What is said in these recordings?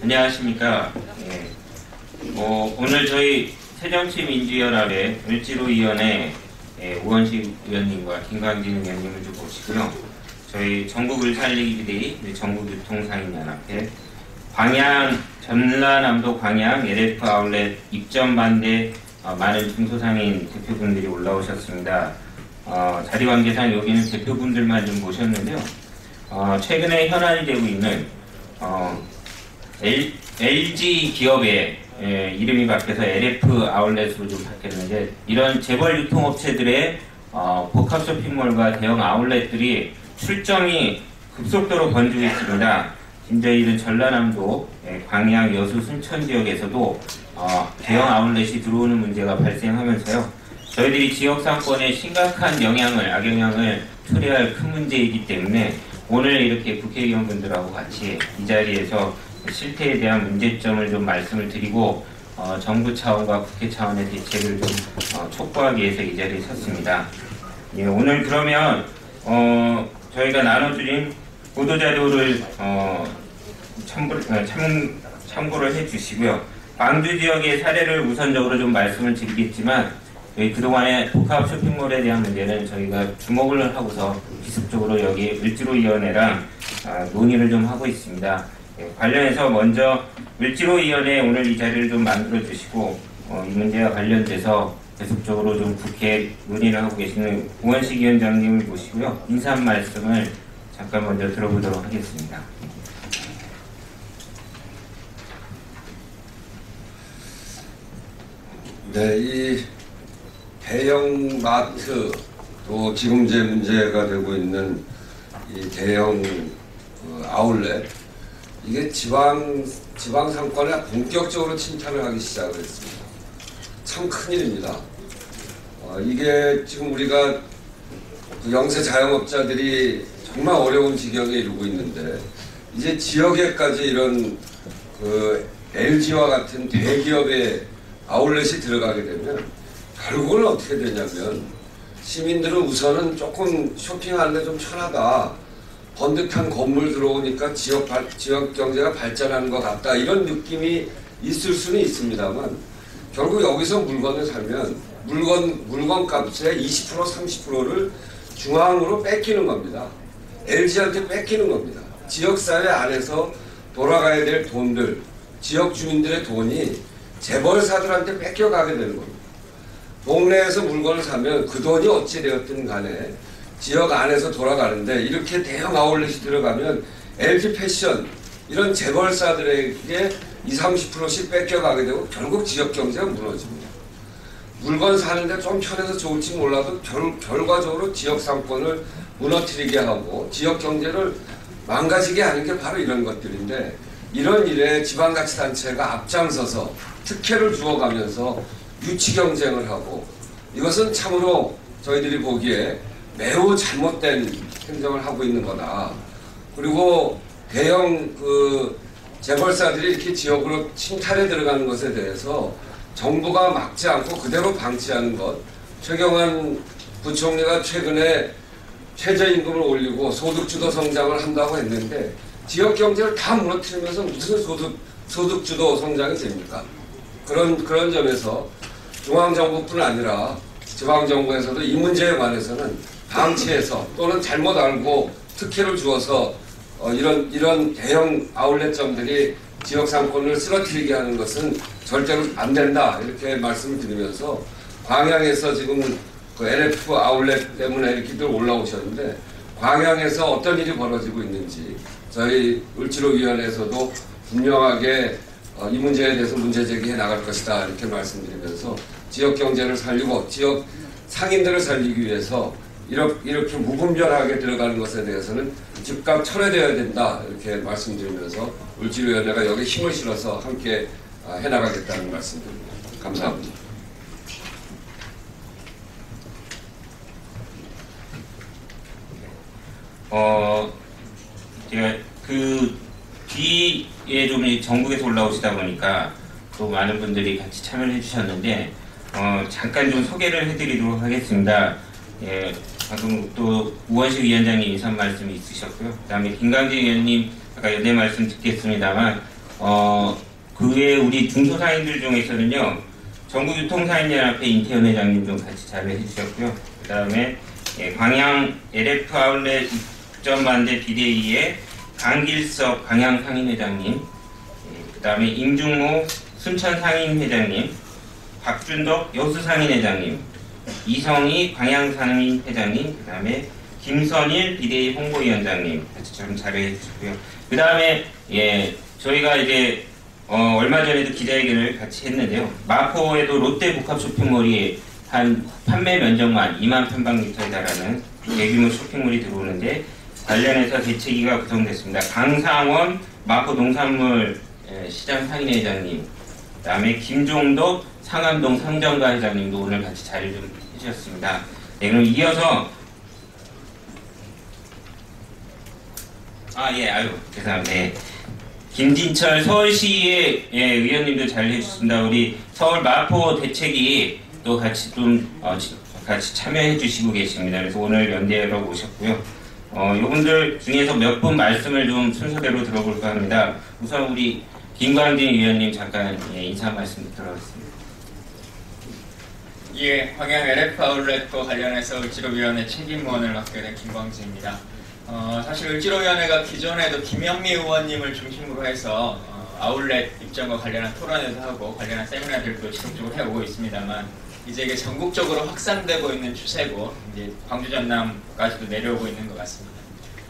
안녕하십니까. 예. 오늘 저희 새정치민주연합의 을지로위원회 우원식 의원님과 김광진 의원님을 좀 모시고요. 저희 전국을 살리기 비대위 전국유통상인연합회 전라남도 광양 LF 아울렛 입점 반대 많은 중소상인 대표분들이 올라오셨습니다. 자리 관계상 여기는 대표분들만 좀 모셨는데요. 최근에 현안이 되고 있는 LG 기업의 이름이 바뀌어서 LF 아울렛으로 좀 바뀌었는데, 이런 재벌 유통업체들의 복합 쇼핑몰과 대형 아울렛들이 출정이 급속도로 번지고 있습니다. 심지어 이런 전라남도 광양, 여수, 순천 지역에서도 대형 아울렛이 들어오는 문제가 발생하면서요. 저희들이 지역 상권에 심각한 악영향을 초래할 큰 문제이기 때문에 오늘 이렇게 국회의원분들하고 같이 이 자리에서 실태에 대한 문제점을 좀 말씀을 드리고 정부 차원과 국회 차원의 대책을 좀 촉구하기 위해서 이 자리에 섰습니다. 예, 오늘 그러면 저희가 나눠드린 보도자료를 참고를 해주시고요. 광주 지역의 사례를 우선적으로 좀 말씀을 드리겠지만, 그동안의 복합 쇼핑몰에 대한 문제는 저희가 주목을 하고서 기습적으로 여기 을지로위원회랑 논의를 좀 하고 있습니다. 관련해서 먼저 을지로위원회 오늘 이 자리를 좀 만들어 주시고 이 문제와 관련돼서 계속적으로 좀 국회 논의를 하고 계시는 우원식 위원장님을 모시고요. 인사 한 말씀을 잠깐 먼저 들어보도록 하겠습니다. 네, 이 대형 마트, 또 지금 이제 문제가 되고 있는 이 대형 아울렛, 이게 지방 상권에 본격적으로 침탈을 하기 시작을 했습니다. 참 큰일입니다. 이게 지금 우리가 영세 자영업자들이 정말 어려운 지경에 이르고 있는데, 이제 지역에까지 이런 LG와 같은 대기업의 아울렛이 들어가게 되면 결국은 어떻게 되냐면, 시민들은 우선은 조금 쇼핑하는데 좀 편하다, 번듯한 건물 들어오니까 지역 경제가 발전하는 것 같다, 이런 느낌이 있을 수는 있습니다만, 결국 여기서 물건을 사면 물건 값의 20% 30%를 중앙으로 뺏기는 겁니다. LG한테 뺏기는 겁니다. 지역사회 안에서 돌아가야 될 돈들, 지역 주민들의 돈이 재벌사들한테 뺏겨가게 되는 겁니다. 동네에서 물건을 사면 그 돈이 어찌되었든 간에 지역 안에서 돌아가는데, 이렇게 대형 아울렛이 들어가면 LG 패션, 이런 재벌사들에게 20~30%씩 뺏겨가게 되고 결국 지역 경제가 무너집니다. 물건 사는데 좀 편해서 좋을지 몰라도 결과적으로 지역 상권을 무너뜨리게 하고 지역 경제를 망가지게 하는 게 바로 이런 것들인데, 이런 일에 지방자치단체가 앞장서서 특혜를 주어가면서 유치 경쟁을 하고, 이것은 참으로 저희들이 보기에 매우 잘못된 행정을 하고 있는 거다. 그리고 대형 재벌사들이 이렇게 지역으로 침탈에 들어가는 것에 대해서 정부가 막지 않고 그대로 방치하는 것, 최경환 부총리가 최근에 최저임금을 올리고 소득주도 성장을 한다고 했는데, 지역 경제를 다 무너뜨리면서 무슨 소득주도 성장이 됩니까? 그런 점에서 중앙정부뿐 아니라 지방정부에서도 이 문제에 관해서는 방치해서 또는 잘못 알고 특혜를 주어서 이런 대형 아울렛점들이 지역 상권을 쓰러뜨리게 하는 것은 절대로 안 된다, 이렇게 말씀을 드리면서, 광양에서 지금 LF 아울렛 때문에 이렇게들 올라오셨는데, 광양에서 어떤 일이 벌어지고 있는지 저희 을지로위원회에서도 분명하게 이 문제에 대해서 문제 제기해 나갈 것이다, 이렇게 말씀드리면서, 지역 경제를 살리고 지역 상인들을 살리기 위해서 이렇게 무분별하게 들어가는 것에 대해서는 즉각 철회되어야 된다, 이렇게 말씀드리면서 을지로위원회가 여기 힘을 실어서 함께 해나가겠다는 말씀드립니다. 감사합니다. 제가 뒤에 좀 전국에서 올라오시다 보니까 또 많은 분들이 같이 참여를 해주셨는데, 잠깐 좀 소개를 해드리도록 하겠습니다. 예, 방금 또 우원식 위원장님 인사 말씀이 있으셨고요. 그 다음에 김광진 의원님 아까 연대 말씀 듣겠습니다만, 그 외에 우리 중소상인들 중에서는요, 전국유통상인연합회 인태현 회장님도 같이 자료해 주셨고요. 그 다음에 광양 LF 아울렛 입점반대 비대위의 강길석 광양상인회장님, 그 다음에 임중모 순천상인회장님, 박준덕 여수상인회장님, 이성희 광양상인회장님, 그 다음에 김선일 비대위 홍보위원장님 같이 좀 자료해 주시고요. 그 다음에 저희가 이제 얼마 전에도 기자회견을 같이 했는데요. 마포에도 롯데 복합 쇼핑몰이 한 판매 면적만 2만 평방미터에 달하는 대규모 쇼핑몰이 들어오는데 관련해서 대책위가 구성됐습니다. 강상원 마포 농산물 시장 상인회장님, 그 다음에 김종덕 상암동 상점가 회장님도 오늘 같이 자리를 좀 해주셨습니다. 네, 그럼 이어서 죄송합니다. 네. 김진철 서울시의 의원님도 잘 해주셨습니다. 우리 서울 마포 대책이 또 같이 같이 참여해 주시고 계십니다. 그래서 오늘 연대로 오셨고요. 이분들 중에서 몇 분 말씀을 좀 순서대로 들어볼까 합니다. 우선 우리 김광진 의원님 잠깐 인사 말씀 들어보겠습니다. 예, 광양 LF 아울렛과 관련해서 을지로위원회 책임위원을 맡게 된 김광진입니다. 사실 을지로위원회가 기존에도 김현미 의원님을 중심으로 해서 아울렛 입점과 관련한 토론회도 하고 관련한 세미나들도 지속적으로 해오고 있습니다만 이제 이게 전국적으로 확산되고 있는 추세고 이제 광주 전남까지도 내려오고 있는 것 같습니다.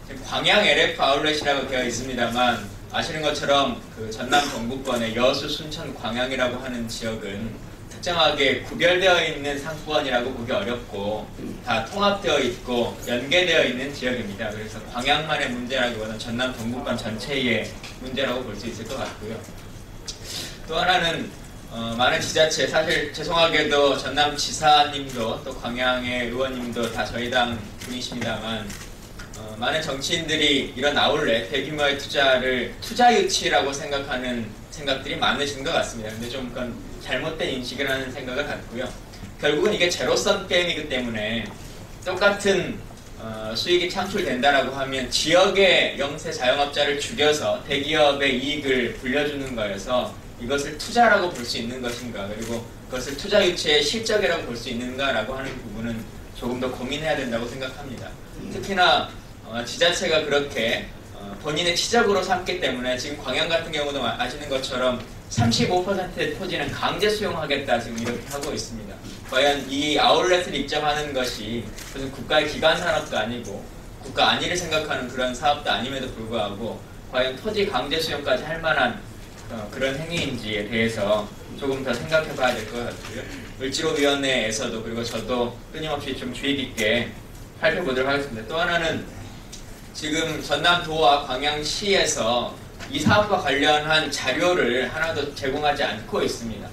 지금 광양 LF 아울렛이라고 되어 있습니다만 아시는 것처럼 그 전남 동부권의 여수, 순천, 광양이라고 하는 지역은 특정하게 구별되어 있는 상권이라고 보기 어렵고 다 통합되어 있고 연계되어 있는 지역입니다. 그래서 광양만의 문제라기보다는 전남 동부권 전체의 문제라고 볼 수 있을 것 같고요. 또 하나는 많은 지자체, 사실 죄송하게도 전남지사님도 또 광양의 의원님도 다 저희 당 분이십니다만 많은 정치인들이 이런 아울렛, 대규모의 투자를 투자 유치라고 생각하는 생각들이 많으신 것 같습니다. 근데 좀 그건 잘못된 인식이라는 생각을 갖고요. 결국은 이게 제로섬 게임이기 때문에 똑같은 수익이 창출된다라고 하면 지역의 영세 자영업자를 죽여서 대기업의 이익을 불려주는 거여서 이것을 투자라고 볼 수 있는 것인가, 그리고 그것을 투자 유치의 실적이라고 볼 수 있는가라고 하는 부분은 조금 더 고민해야 된다고 생각합니다. 특히나 지자체가 그렇게 본인의 치적으로 삼기 때문에 지금 광양 같은 경우도 아시는 것처럼 35%의 토지는 강제 수용하겠다 지금 이렇게 하고 있습니다. 과연 이 아울렛을 입점하는 것이 무슨 국가의 기관 산업도 아니고 국가 안위를 생각하는 그런 사업도 아님에도 불구하고 과연 토지 강제 수용까지 할 만한 그런 행위인지에 대해서 조금 더 생각해 봐야 될 것 같고요. 을지로위원회에서도 그리고 저도 끊임없이 좀 주의 깊게 살펴보도록 하겠습니다. 또 하나는 지금 전남도와 광양시에서 이 사업과 관련한 자료를 하나도 제공하지 않고 있습니다.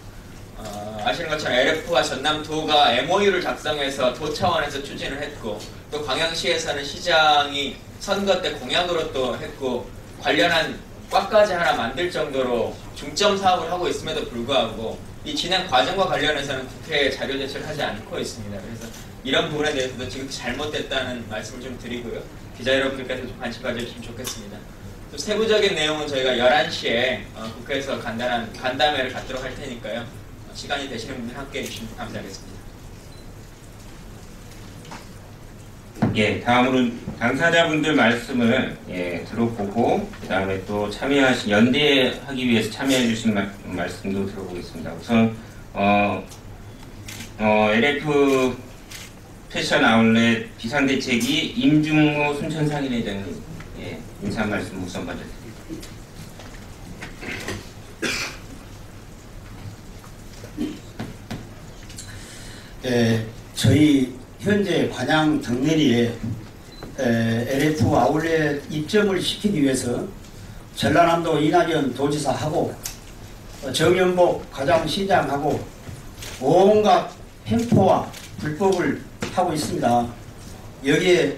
아시는 것처럼 LF와 전남도가 MOU를 작성해서 도 차원에서 추진을 했고 또 광양시에서는 시장이 선거 때 공약으로 또 했고 관련한 꽉까지 하나 만들 정도로 중점 사업을 하고 있음에도 불구하고 이 진행 과정과 관련해서는 국회에 자료 제출을 하지 않고 있습니다. 그래서 이런 부분에 대해서도 지금 잘못됐다는 말씀을 좀 드리고요. 기자 여러분들께서 좀 관심 가져주시면 좋겠습니다. 또 세부적인 내용은 저희가 11시에 국회에서 간담회를 갖도록 할 테니까요. 시간이 되시는 분들 함께해 주시면 감사하겠습니다. 예, 다음으로 당사자분들 말씀을 들어보고 그 다음에 또 참여하신 연대하기 위해서 참여해 주신 말씀도 들어보겠습니다. 우선 LF 패션 아울렛 비상대책위 임중모 순천상인회장님 인사 말씀 우선 먼저 드립니다. 저희 현재 관양 덕내리에 LF 아울렛 입점을 시키기 위해서 전라남도 이낙연 도지사하고 정연복 과장시장하고 온갖 횡포와 불법을 하고 있습니다. 여기에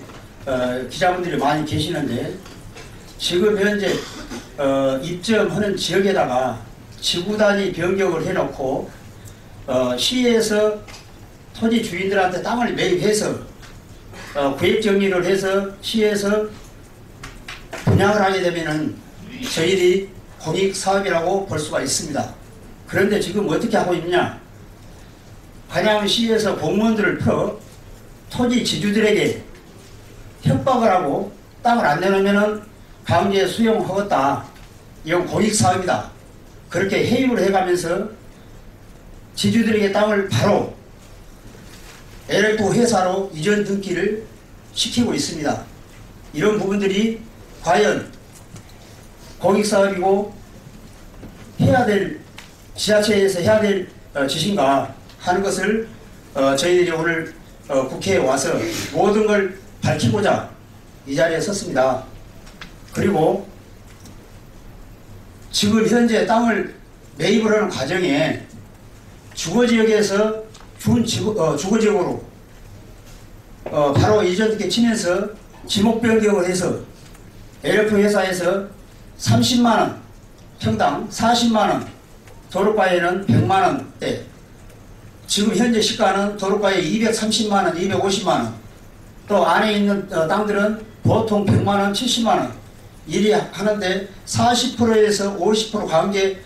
기자분들이 많이 계시는데 지금 현재 입점하는 지역에다가 지구 단위 변경을 해놓고 시에서 토지 주인들한테 땅을 매입해서 구획 정리를 해서 시에서 분양을 하게 되면은 저희들이 공익 사업이라고 볼 수가 있습니다. 그런데 지금 어떻게 하고 있느냐? 관양시에서 공무원들을 풀어 토지 지주들에게 협박을 하고 땅을 안 내놓으면 강제 수용하겠다. 이건 공익 사업이다. 그렇게 해임을 해가면서 지주들에게 땅을 바로 LF 회사로 이전 등기를 시키고 있습니다. 이런 부분들이 과연 공익사업이고 해야 될, 지자체에서 해야 될 짓인가 하는 것을 저희들이 오늘 국회에 와서 모든 걸 밝히고자 이 자리에 섰습니다. 그리고 지금 현재 땅을 매입을 하는 과정에 주거지역에서 주거지역으로 바로 이전 등기 치면서 지목 변경을 해서 LF 회사에서 30만원 평당 40만원, 도로가에는 100만원대, 지금 현재 시가는 도로가에 230만원, 250만원, 또 안에 있는 땅들은 보통 100만원, 70만원 일이 하는데 40%에서 50% 강제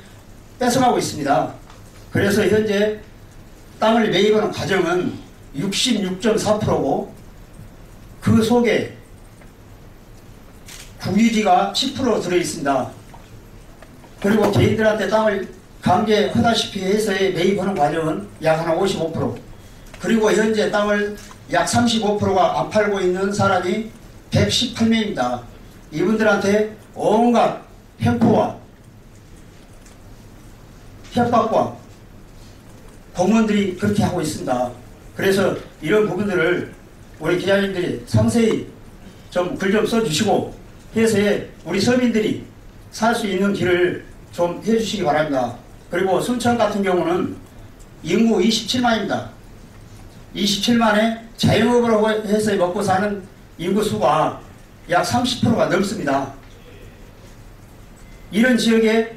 뺏어가고 있습니다. 그래서 현재 땅을 매입하는 과정은 66.4%고 그 속에 국유지가 10% 들어있습니다. 그리고 개인들한테 땅을 강제하다시피 해서의 매입하는 과정은 약 한 55%, 그리고 현재 땅을 약 35%가 안 팔고 있는 사람이 118명입니다. 이분들한테 온갖 횡포와 협박과 공무원들이 그렇게 하고 있습니다. 그래서 이런 부분들을 우리 기자님들이 상세히 좀 글 좀 써주시고 해서 우리 서민들이 살 수 있는 길을 좀 해주시기 바랍니다. 그리고 순천 같은 경우는 인구 27만입니다. 27만에 자영업으로 해서 먹고 사는 인구수가 약 30%가 넘습니다. 이런 지역에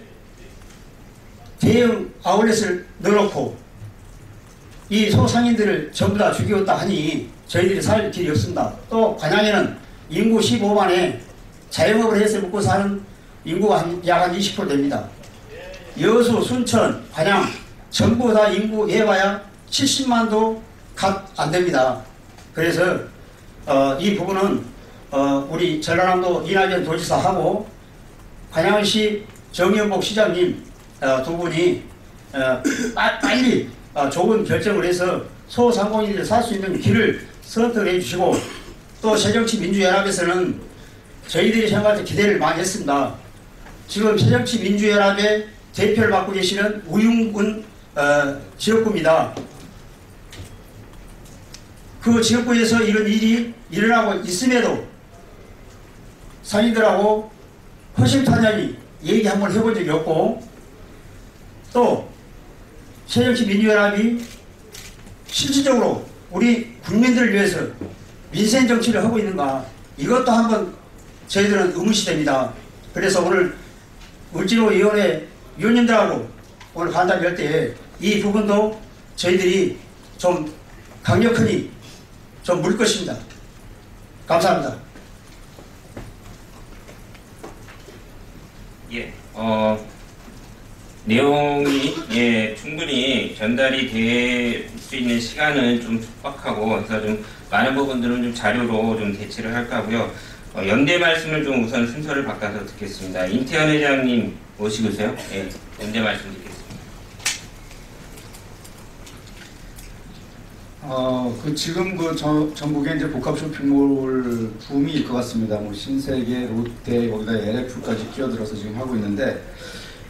대형 아울렛을 넣어놓고 이 소상인들을 전부 다 죽이었다 하니 저희들이 살 길이 없습니다. 또 관양에는 인구 15만에 자영업을 해서 먹고 사는 인구가 약 한 20% 됩니다. 여수, 순천, 관양 전부 다 인구 해봐야 70만도 갓 안 됩니다. 그래서 이 부분은 우리 전라남도 이낙연 도지사하고 관양시 정연복 시장님 두 분이 빨리 좋은 결정을 해서 소상공인들이 살 수 있는 길을 선택해 주시고, 또 새정치민주연합에서는 저희들이 생각할 때 기대를 많이 했습니다. 지금 새정치민주연합의 대표를 맡고 계시는 우윤근 지역구입니다. 그 지역구에서 이런 일이 일어나고 있음에도 상인들하고 허심탄회하게 얘기 한번 해본 적이 없고, 또 새정치민주연합이 실질적으로 우리 국민들을 위해서 민생 정치를 하고 있는가, 이것도 한번 저희들은 의문시 됩니다. 그래서 오늘 을지로위원회 위원님들하고 오늘 간담회 할 때 이 부분도 저희들이 좀 강력하게 좀 물 것입니다. 감사합니다. 예, 내용이 충분히 전달이 될 수 있는 시간은 좀 촉박하고, 그래서 좀 많은 부분들은 좀 자료로 좀 대체를 할까 하고요. 연대 말씀을 좀 우선 순서를 바꿔서 듣겠습니다. 임태현 회장님 모시고세요. 예, 연대 말씀 듣겠습니다. 지금 전국에 이제 복합 쇼핑몰 붐이 것 같습니다. 뭐 신세계, 롯데, 거기다 LF까지 끼어들어서 지금 하고 있는데,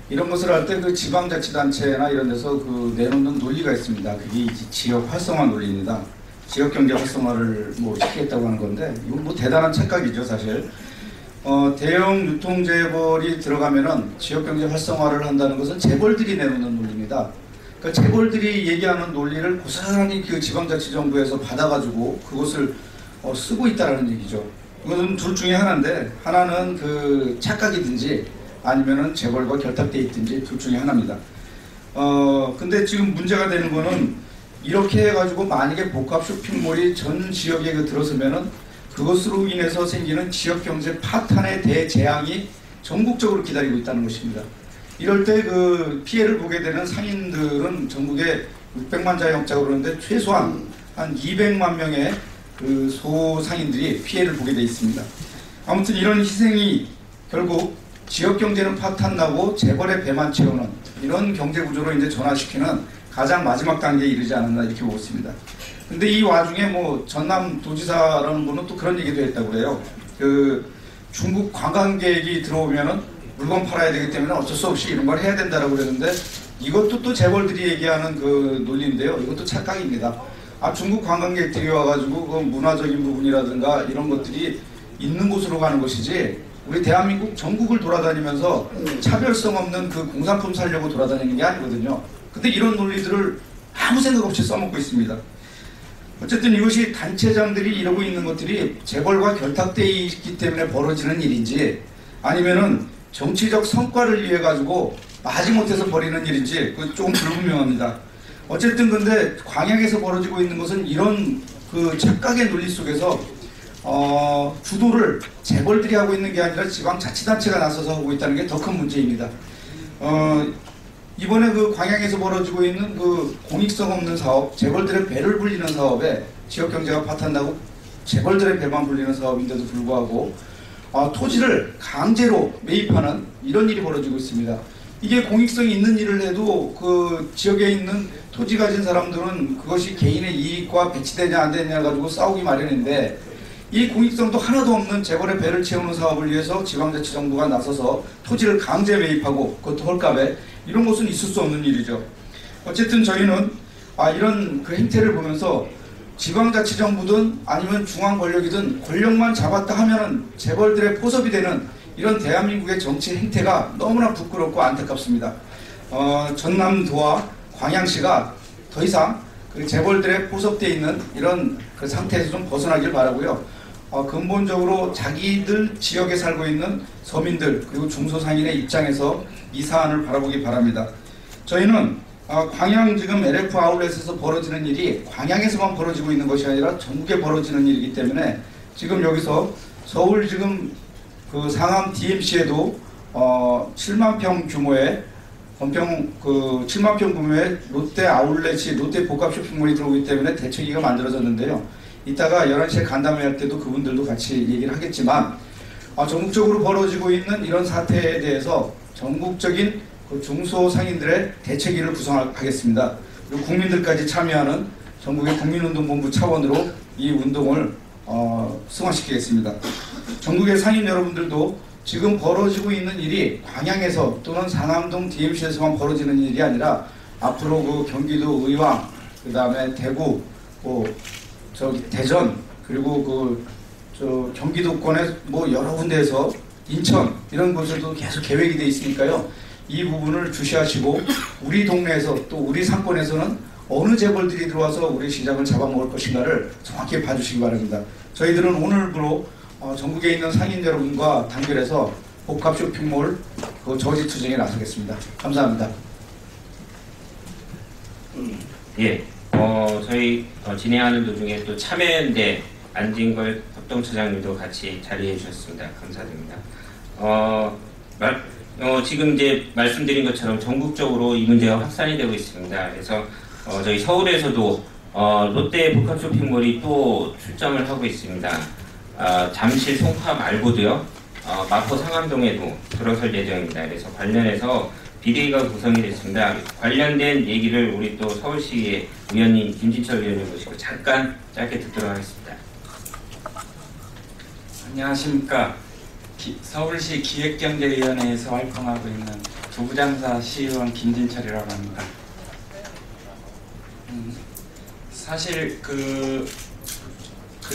이런 것을 할 때 그 지방자치단체나 이런 데서 그 내놓는 논리가 있습니다. 그게 지역 활성화 논리입니다. 지역 경제 활성화를 뭐 시키겠다고 하는 건데, 이건 뭐 대단한 착각이죠, 사실. 대형 유통재벌이 들어가면은 지역 경제 활성화를 한다는 것은 재벌들이 내놓는 논리입니다. 그러니까 재벌들이 얘기하는 논리를 고스란히 그 지방자치정부에서 받아가지고 그것을 쓰고 있다라는 얘기죠. 이것은 둘 중에 하나인데, 하나는 그 착각이든지 아니면은 재벌과 결탁돼 있든지 둘 중에 하나입니다. 근데 지금 문제가 되는 거는, 이렇게 해가지고 만약에 복합 쇼핑몰이 전 지역에 들어서면은 그것으로 인해서 생기는 지역 경제 파탄에 대재앙이 전국적으로 기다리고 있다는 것입니다. 이럴 때 그 피해를 보게 되는 상인들은 전국에 600만 자의 영자고 그러는데 최소한 한 200만 명의 그 소상인들이 피해를 보게 돼 있습니다. 아무튼 이런 희생이 결국 지역 경제는 파탄나고 재벌의 배만 채우는 이런 경제 구조로 이제 전환시키는 가장 마지막 단계에 이르지 않았나 이렇게 보고 있습니다. 근데 이 와중에 뭐 전남 도지사라는 분은 또 그런 얘기도 했다고 해요. 그 중국 관광객이 들어오면은 물건 팔아야 되기 때문에 어쩔 수 없이 이런 걸 해야 된다라고 그랬는데 이것도 또 재벌들이 얘기하는 그 논리인데요. 이것도 착각입니다. 중국 관광객들이 와가지고 그 문화적인 부분이라든가 이런 것들이 있는 곳으로 가는 것이지 우리 대한민국 전국을 돌아다니면서 차별성 없는 그 공산품 사려고 돌아다니는 게 아니거든요. 근데 이런 논리들을 아무 생각 없이 써먹고 있습니다. 어쨌든 이것이 단체장들이 이러고 있는 것들이 재벌과 결탁되어 있기 때문에 벌어지는 일인지 아니면은 정치적 성과를 위해 가지고 마지못해서 벌이는 일인지 그 조금 불분명합니다. 어쨌든 근데 광양에서 벌어지고 있는 것은 이런 그 착각의 논리 속에서 주도를 재벌들이 하고 있는 게 아니라 지방자치단체가 나서서 하고 있다는 게 더 큰 문제입니다. 이번에 그 광양에서 벌어지고 있는 그 공익성 없는 사업, 재벌들의 배를 불리는 사업에 지역 경제가 파탄나고 재벌들의 배만 불리는 사업인데도 불구하고 토지를 강제로 매입하는 이런 일이 벌어지고 있습니다. 이게 공익성이 있는 일을 해도 그 지역에 있는 토지 가진 사람들은 그것이 개인의 이익과 배치되냐 안 되냐 가지고 싸우기 마련인데 이 공익성도 하나도 없는 재벌의 배를 채우는 사업을 위해서 지방자치정부가 나서서 토지를 강제 매입하고 그것도 헐값에 이런 것은 있을 수 없는 일이죠. 어쨌든 저희는 이런 그 행태를 보면서 지방자치정부든 아니면 중앙권력이든 권력만 잡았다 하면은 재벌들의 포섭이 되는 이런 대한민국의 정치 행태가 너무나 부끄럽고 안타깝습니다. 전남도와 광양시가 더 이상 그 재벌들의 포섭되어 있는 이런 그 상태에서 좀 벗어나길 바라고요. 근본적으로 자기들 지역에 살고 있는 서민들 그리고 중소상인의 입장에서 이 사안을 바라보기 바랍니다. 저희는 광양 지금 LF 아울렛에서 벌어지는 일이 광양에서만 벌어지고 있는 것이 아니라 전국에 벌어지는 일이기 때문에 지금 여기서 서울 지금 그 상암 DMC에도 7만 평 규모의 건평 그 7만 평 규모의 롯데 아울렛이 롯데 복합 쇼핑몰이 들어오기 때문에 대책위가 만들어졌는데요. 이따가 11시에 간담회 할 때도 그분들도 같이 얘기를 하겠지만 전국적으로 벌어지고 있는 이런 사태에 대해서 전국적인 그 중소상인들의 대책위를 구성하겠습니다. 그리고 국민들까지 참여하는 전국의 국민운동본부 차원으로 이 운동을 승화시키겠습니다. 전국의 상인 여러분들도 지금 벌어지고 있는 일이 광양에서 또는 상암동 DMC에서만 벌어지는 일이 아니라 앞으로 그 경기도 의왕, 그 다음에 대구, 대전, 그리고 경기도권의 뭐 여러 군데에서 인천 이런 곳에도 계속 계획이 돼 있으니까요. 이 부분을 주시하시고 우리 동네에서 또 우리 상권에서는 어느 재벌들이 들어와서 우리 시장을 잡아먹을 것인가를 정확히 봐주시기 바랍니다. 저희들은 오늘부로 전국에 있는 상인 여러분과 단결해서 복합 쇼핑몰 그 저지 투쟁에 나서겠습니다. 감사합니다. 예, 저희 진행하는 도중에 또 참여연대 안진걸 협동처장님도 같이 자리해 주셨습니다. 감사드립니다. 지금 이제 말씀드린 것처럼 전국적으로 이 문제가 확산이 되고 있습니다. 그래서 저희 서울에서도 롯데 복합 쇼핑몰이 또 출점을 하고 있습니다. 잠실, 송파 말고도요, 마포, 상암동에도 들어설 예정입니다. 그래서 관련해서 비대위가 구성이 됐습니다. 관련된 얘기를 우리 또 서울시의 의원님 김진철 의원님 모시고 잠깐 짧게 듣도록 하겠습니다. 안녕하십니까. 서울시 기획경제위원회에서 활동하고 있는 두부장사 시의원 김진철이라고 합니다. 사실 그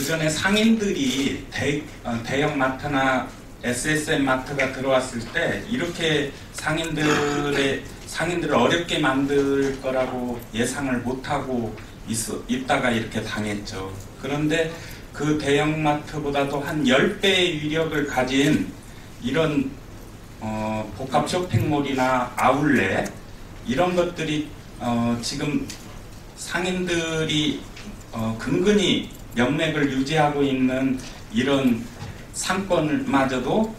전에 상인들이 대형 마트나 SSM 마트가 들어왔을 때 이렇게 상인들을 어렵게 만들 거라고 예상을 못하고 있다가 이렇게 당했죠. 그런데 그 대형마트보다도 한 10배의 위력을 가진 이런 복합 쇼핑몰이나 아울렛 이런 것들이 지금 상인들이 근근히 명맥을 유지하고 있는 이런 상권마저도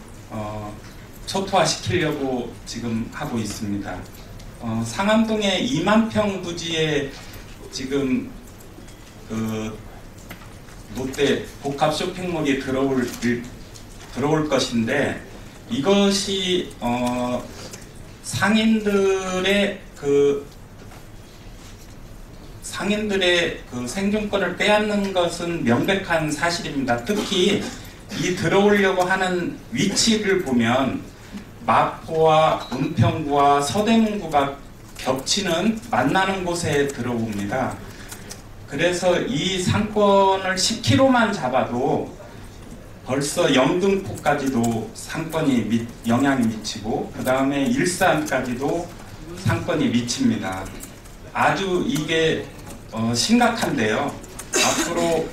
초토화시키려고 지금 하고 있습니다. 상암동의 2만 평 부지에 지금 그 롯데 복합 쇼핑몰이 들어올 것인데, 이것이 상인들의 그 생존권을 빼앗는 것은 명백한 사실입니다. 특히 이 들어오려고 하는 위치를 보면 마포와 은평구와 서대문구가 겹치는 만나는 곳에 들어옵니다. 그래서 이 상권을 10km만 잡아도 벌써 영등포까지도 상권이 영향이 미치고, 그 다음에 일산까지도 상권이 미칩니다. 아주 이게 심각한데요. 앞으로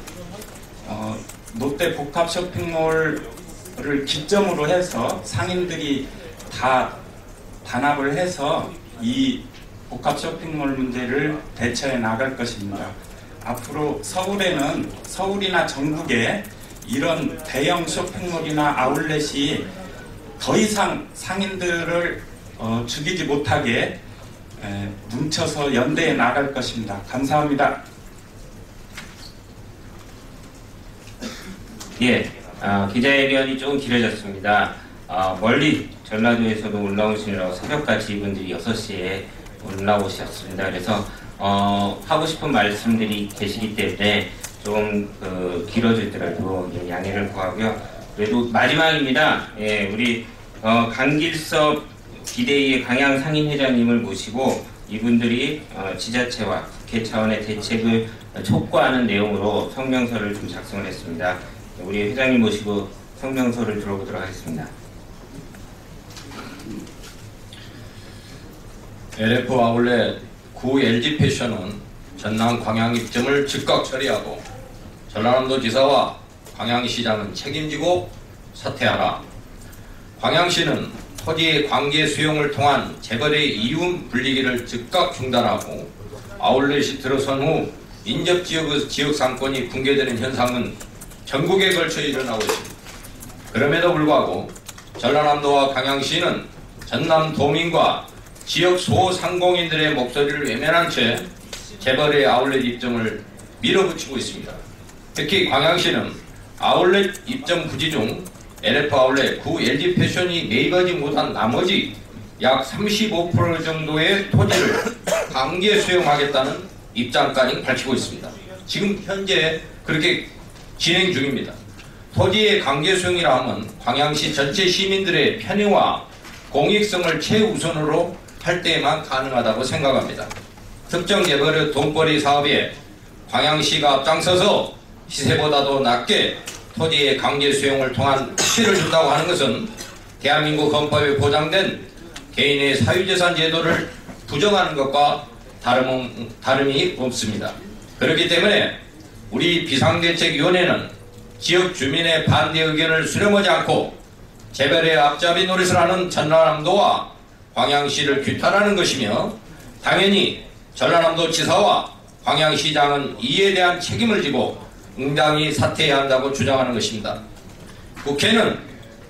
롯데 복합 쇼핑몰을 기점으로 해서 상인들이 다 단합을 해서 이 복합 쇼핑몰 문제를 대처해 나갈 것입니다. 앞으로 서울이나 전국에 이런 대형 쇼핑몰이나 아울렛이 더 이상 상인들을 죽이지 못하게 뭉쳐서 연대해 나갈 것입니다. 감사합니다. 예, 기자회견이 조금 길어졌습니다. 멀리 전라도에서도 올라오시느라고 새벽까지 이분들이 6시에 올라오셨습니다. 그래서 하고 싶은 말씀들이 계시기 때문에 좀 길어지더라도 양해를 구하고요. 그래도 마지막입니다. 예, 우리 강길섭 비대위의 강양 상임회장님을 모시고 이분들이 지자체와 국회 차원의 대책을 촉구하는 내용으로 성명서를 좀 작성을 했습니다. 우리 회장님 모시고 성명서를 들어보도록 하겠습니다. LF 아울렛 구 LG패션은 전남 광양 입점을 즉각 처리하고 전라남도 지사와 광양시장은 책임지고 사퇴하라. 광양시는 토지의 관계 수용을 통한 재벌의 이윤 불리기를 즉각 중단하고, 아울렛이 들어선 후 인접지역의 지역상권이 붕괴되는 현상은 전국에 걸쳐 일어나고 있습니다. 그럼에도 불구하고 전라남도와 광양시는 전남 도민과 지역 소상공인들의 목소리를 외면한 채 재벌의 아울렛 입점을 밀어붙이고 있습니다. 특히 광양시는 아울렛 입점 부지 중 LF 아울렛 구 LG패션이 매입하지 못한 나머지 약 35% 정도의 토지를 강제 수용하겠다는 입장까지 밝히고 있습니다. 지금 현재 그렇게 진행 중입니다. 토지의 강제 수용이라 하면 광양시 전체 시민들의 편의와 공익성을 최우선으로 할 때에만 가능하다고 생각합니다. 특정 재벌의 돈벌이 사업에 광양시가 앞장서서 시세보다도 낮게 토지의 강제 수용을 통한 피해를 준다고 하는 것은 대한민국 헌법에 보장된 개인의 사유재산 제도를 부정하는 것과 다름이 없습니다. 그렇기 때문에 우리 비상대책위원회는 지역 주민의 반대 의견을 수렴하지 않고 재벌의 앞잡이 노릇을 하는 전라남도와 광양시를 규탄하는 것이며, 당연히 전라남도 지사와 광양시장은 이에 대한 책임을 지고 응당히 사퇴해야 한다고 주장하는 것입니다. 국회는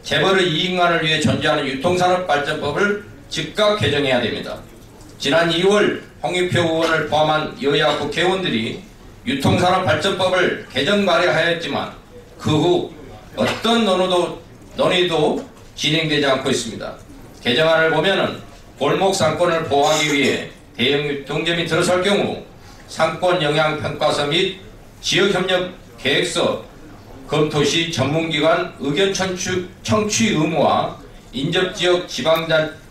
재벌의 이익만을 위해 존재하는 유통산업발전법을 즉각 개정해야 됩니다. 지난 2월 홍익표 의원을 포함한 여야 국회의원들이 유통산업발전법을 개정 발의하였지만 그 후 어떤 논의도 진행되지 않고 있습니다. 개정안을 보면은 골목 상권을 보호하기 위해 대형 유통점이 들어설 경우 상권 영향 평가서 및 지역협력 계획서 검토 시 전문기관 의견 청취 의무와 인접지역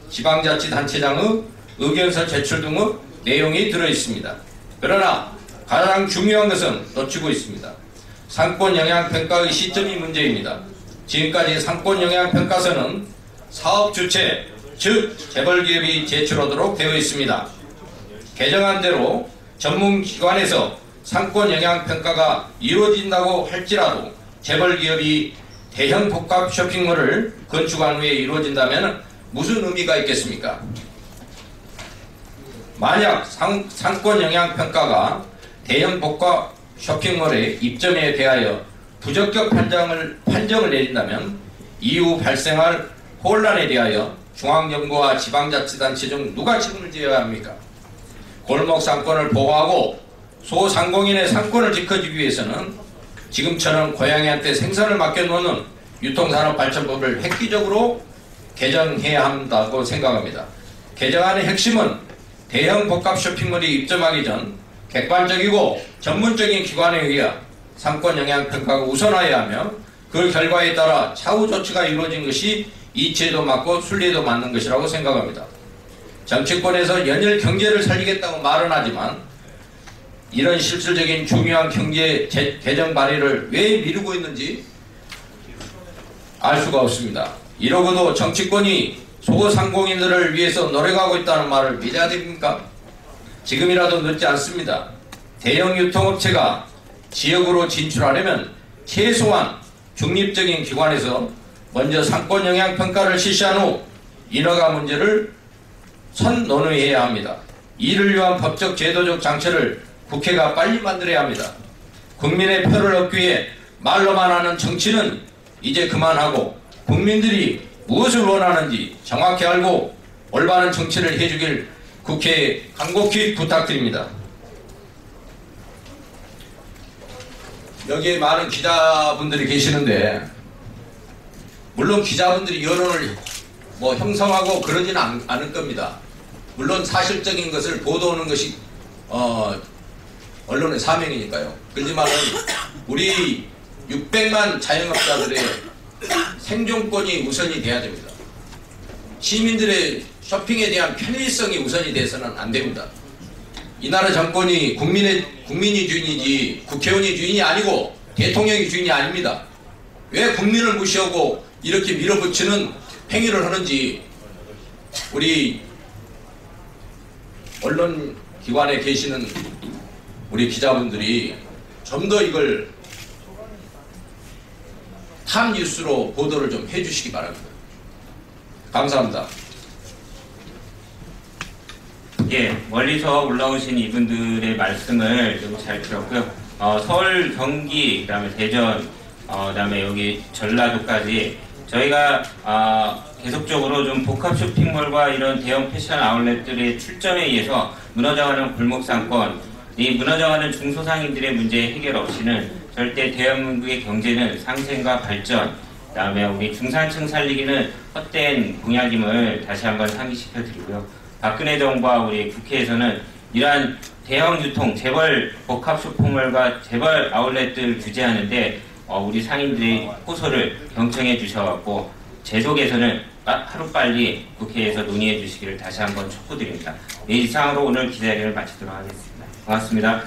지방자치단체장의 의견서 제출 등의 내용이 들어있습니다. 그러나 가장 중요한 것은 놓치고 있습니다. 상권 영향 평가의 시점이 문제입니다. 지금까지 상권 영향 평가서는 사업 주체, 즉 재벌기업이 제출하도록 되어 있습니다. 개정안대로 전문기관에서 상권 영향 평가가 이루어진다고 할지라도 재벌기업이 대형 복합 쇼핑몰을 건축한 후에 이루어진다면 무슨 의미가 있겠습니까? 만약 상권 영향 평가가 대형 복합 쇼핑몰의 입점에 대하여 부적격 판정을 내린다면 이후 발생할 혼란에 대하여 중앙정부와 지방자치단체 중 누가 책임을 져야 합니까? 골목 상권을 보호하고 소상공인의 상권을 지켜주기 위해서는 지금처럼 고양이한테 생선을 맡겨놓는 유통산업발전법을 획기적으로 개정해야 한다고 생각합니다. 개정안의 핵심은 대형 복합 쇼핑몰이 입점하기 전 객관적이고 전문적인 기관에 의해 상권 영향 평가가 우선하여야 하며 그 결과에 따라 차후 조치가 이루어진 것이 이치에도 맞고 순리에도 맞는 것이라고 생각합니다. 정치권에서 연일 경제를 살리겠다고 말은 하지만 이런 실질적인 중요한 경제 개정 발의를 왜 미루고 있는지 알 수가 없습니다. 이러고도 정치권이 소상공인들을 위해서 노력하고 있다는 말을 믿어야 됩니까? 지금이라도 늦지 않습니다. 대형 유통업체가 지역으로 진출하려면 최소한 중립적인 기관에서 먼저 상권 영향 평가를 실시한 후 인허가 문제를 선논의해야 합니다. 이를 위한 법적 제도적 장치를 국회가 빨리 만들어야 합니다. 국민의 표를 얻기 위해 말로만 하는 정치는 이제 그만하고 국민들이 무엇을 원하는지 정확히 알고 올바른 정치를 해주길 국회에 간곡히 부탁드립니다. 여기에 많은 기자분들이 계시는데 물론 기자분들이 여론을 형성하고 그러지는 않을 겁니다. 물론 사실적인 것을 보도하는 것이 언론의 사명이니까요. 그렇지만은 우리 600만 자영업자들의 생존권이 우선이 돼야 됩니다. 시민들의 쇼핑에 대한 편의성이 우선이 돼서는 안 됩니다. 이 나라 정권이 국민이 주인이지 국회의원이 주인이 아니고 대통령이 주인이 아닙니다. 왜 국민을 무시하고 이렇게 밀어붙이는 행위를 하는지 우리 언론기관에 계시는 우리 기자분들이 좀 더 이걸 탑뉴스로 보도를 좀 해주시기 바랍니다. 감사합니다. 예, 멀리서 올라오신 이분들의 말씀을 좀 잘 들었고요. 서울, 경기, 그다음에 대전, 그다음에 여기 전라도까지 저희가 계속적으로 좀 복합 쇼핑몰과 이런 대형 패션 아울렛들의 출전에 의해서 무너져가는 골목 상권, 이 무너져가는 중소상인들의 문제 해결 없이는 절대 대한민국의 경제는 상생과 발전, 그다음에 우리 중산층 살리기는 헛된 공약임을 다시 한번 상기시켜 드리고요. 박근혜 정부와 우리 국회에서는 이러한 대형 유통, 재벌 복합 쇼핑몰과 재벌 아울렛들 규제하는데 우리 상인들의 호소를 경청해 주셔갖고 제도 개선을 하루빨리 국회에서 논의해 주시기를 다시 한번 촉구드립니다. 네, 이상으로 오늘 기자회견을 마치도록 하겠습니다. 고맙습니다.